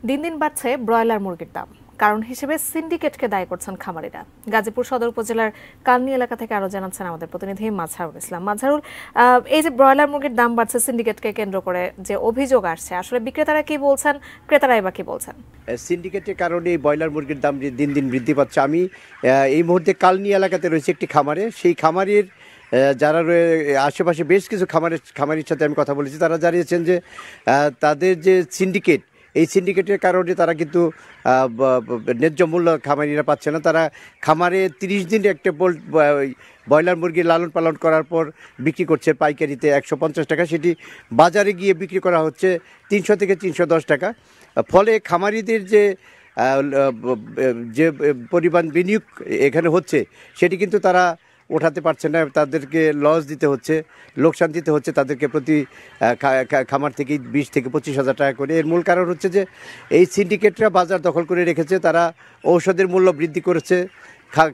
দিন দিন বাড়ছে ব্রয়লার মুরগির দাম। কারণ হিসেবে সিন্ডিকেটকে দায়ী করছেন খামারিরা। গাজীপুর সদর উপজেলার কালনী এলাকা থেকে আরো জানাচ্ছেন আমাদের প্রতিনিধি মাঝহারুল ইসলাম। মাঝহারুল, এই যে ব্রয়লার মুরগির দাম বাড়ছে সিন্ডিকেটকে কেন্দ্র করে যে অভিযোগ আসছে, আসলে বিক্রেতারা কি বলছেন, ক্রেতারাই বা কি বলছেন? সিন্ডিকেটের কারণে এই ব্রয়লার মুরগির দাম দিন দিন বৃদ্ধি পাচ্ছে। আমি এই মুহূর্তে কালনী এলাকাতে রয়েছে একটি খামারে। সেই খামারের যারা আশেপাশে বেশ কিছু খামারির সাথে আমি কথা বলেছি। তারা জানিয়েছেন যে তাদের যে সিন্ডিকেট, এই সিন্ডিকেটের কারণে তারা কিন্তু ন্যায্য মূল্য খামারিরা পাচ্ছে না। তারা খামারে 30 দিন একটা ব্রয়লার মুরগি লালন পালন করার পর বিক্রি করছে পাইকারিতে 150 টাকা, সেটি বাজারে গিয়ে বিক্রি করা হচ্ছে 300 থেকে 310 টাকা। ফলে খামারিদের যে পরিমাণ বিনিয়োগ এখানে হচ্ছে সেটি কিন্তু তারা ওঠাতে পারছে না। তাদেরকে লস দিতে হচ্ছে, লোকসান দিতে হচ্ছে তাদেরকে প্রতি খামার থেকে 20 থেকে 25 হাজার টাকা করে। এর মূল কারণ হচ্ছে যে এই সিন্ডিকেটরা বাজার দখল করে রেখেছে। তারা ঔষধের মূল্য বৃদ্ধি করেছে,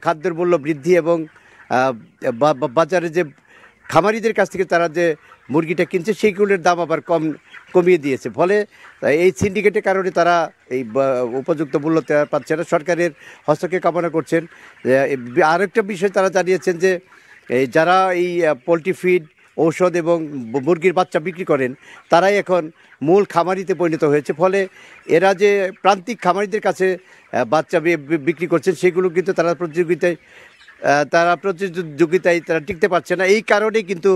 খাদ্যের মূল্য বৃদ্ধি, এবং বাজারে যে খামারিদের কাছ থেকে তারা যে মুরগিটা কিনছে সেইগুলোর দাম আবার কমিয়ে দিয়েছে। ফলে এই সিন্ডিকেটের কারণে তারা এই উপযুক্ত মূল্য পাচ্ছে না। সরকারের হস্তক্ষেপ কামনা করছেন। আরেকটা বিষয় তারা জানিয়েছেন যে যারা এই পোলট্রি ফিড, ঔষধ এবং মুরগির বাচ্চা বিক্রি করেন তারাই এখন মূল খামারিতে পরিণত হয়েছে। ফলে এরা যে প্রান্তিক খামারিদের কাছে বাচ্চা বিক্রি করছেন সেগুলো কিন্তু তারা প্রতিযোগিতায় তারা টিকতে পারছে না। এই কারণে কিন্তু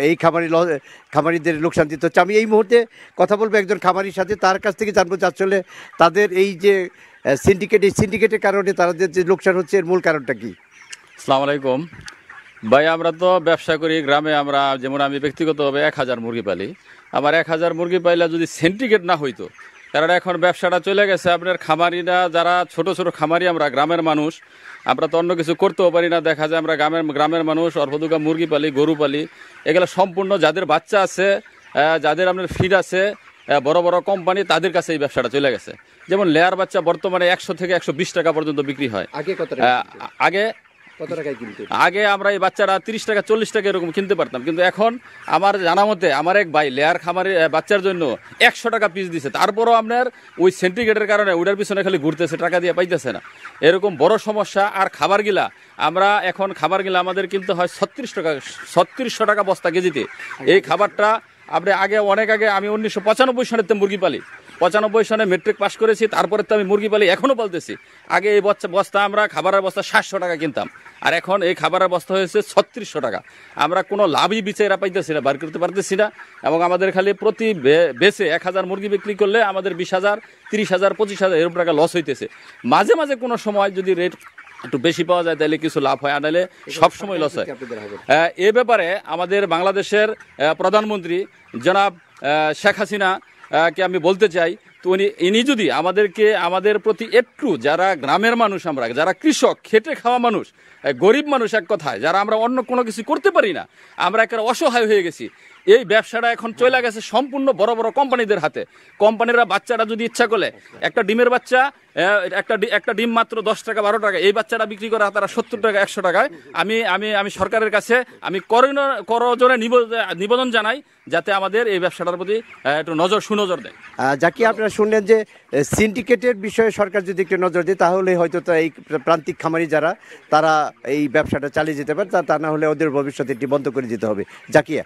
এই খামারিদের লোকসান দিতে হচ্ছে। আমি এই মুহূর্তে কথা বলবো একজন খামারির সাথে, তার কাছ থেকে জানবো যে আসলে তাদের এই যে সিন্ডিকেটের কারণে তাদের যে লোকসান হচ্ছে এর মূল কারণটা কি। আসসালামু আলাইকুম ভাই, আমরা তো ব্যবসা করি গ্রামে। আমরা যেমন আমি ব্যক্তিগতভাবে 1000 মুরগি পালি। আমার 1000 মুরগি পাইলে যদি সিন্ডিকেট না হইতো, কারণ এখন ব্যবসাটা চলে গেছে। আপনার খামারিরা যারা ছোট ছোট খামারি, আমরা গ্রামের মানুষ, আমরা তো অন্য কিছু করতেও পারি না। দেখা যায় আমরা গ্রামের মানুষ অল্পদুকা মুরগি পালি, গরু পালি। এগুলো সম্পূর্ণ যাদের বাচ্চা আছে, যাদের আপনার ফিড আছে, বড় বড় কোম্পানি, তাদের কাছে এই ব্যবসাটা চলে গেছে। যেমন লেয়ার বাচ্চা বর্তমানে 100 থেকে 120 টাকা পর্যন্ত বিক্রি হয়। আগে আমরা এই বাচ্চারা 30 টাকা 40 টাকা এরকম কিনতে পারতাম, কিন্তু এখন আমার জানা মতে আমার এক ভাই লেয়ার খামারে বাচ্চার জন্য 100 টাকা পিস দিছে। তারপরও আপনার ওই সিন্ডিকেটের কারণে ওটার পিছনে খালি ঘুরতেছে, টাকা দিয়ে পাইতেছে না। এরকম বড় সমস্যা। আর খাবারগুলা আমাদের কিনতে হয় 3600 টাকা বস্তা কেজিতে। এই খাবারটা আপনি অনেক আগে আমি 1995 সনেতে মুরগি পালি। 95 সনে মেট্রিক পাস করেছি, তারপরে তো আমি মুরগি পালি, এখনও পালতেছি। আগে এই বস্তা আমরা খাবারের বস্তা 700 টাকা কিনতাম, আর এখন এই খাবারের বস্তা হয়েছে 3600 টাকা। আমরা কোনো লাভই বিচারা পাইতেছি না, বার করতে পারতেছি না। এবং আমাদের খালি প্রতি বেচে 1000 মুরগি বিক্রি করলে আমাদের 20,000, 30,000, 25,000 এরকম টাকা লস হইতেছে। মাঝে মাঝে কোনো সময় যদি রেট একটু বেশি পাওয়া যায় তাহলে কিছু লাভ হয়, আনালে সবসময় লস হয়। এ ব্যাপারে আমাদের বাংলাদেশের প্রধানমন্ত্রী জনাব শেখ হাসিনা কে আমি বলতে চাই, তো ইনি যদি আমাদের প্রতি একটু, যারা গ্রামের মানুষ, আমরা যারা কৃষক, খেটে খাওয়া মানুষ, গরিব মানুষ, এক কথায় যারা আমরা অন্য কোনো কিছু করতে পারি না, আমরা একেবারে অসহায় হয়ে গেছি। এই ব্যবসাটা এখন চলে গেছে সম্পূর্ণ বড় বড় কোম্পানিদের হাতে। কোম্পানিরা বাচ্চাটা যদি ইচ্ছা করে, একটা ডিমের বাচ্চা, একটা ডিম মাত্র 10 টাকা 12 টাকা, এই বাচ্চাটা বিক্রি করে তারা 70 টাকা 100 টাকায়। আমি সরকারের কাছে আমি করজোরে নিবেদন জানাই যাতে আমাদের এই ব্যবসাটার প্রতি একটু সুনজর দেয়। যাকে আপনারা শুনলেন যে সিন্ডিকেটের বিষয়ে সরকার যদি একটু নজর দেয় তাহলে হয়তো এই প্রান্তিক খামারি যারা তারা এই ব্যবসাটা চালিয়ে যেতে পারে, তা না হলে ওদের ভবিষ্যতে এটি বন্ধ করে দিতে হবে। জাকিয়া।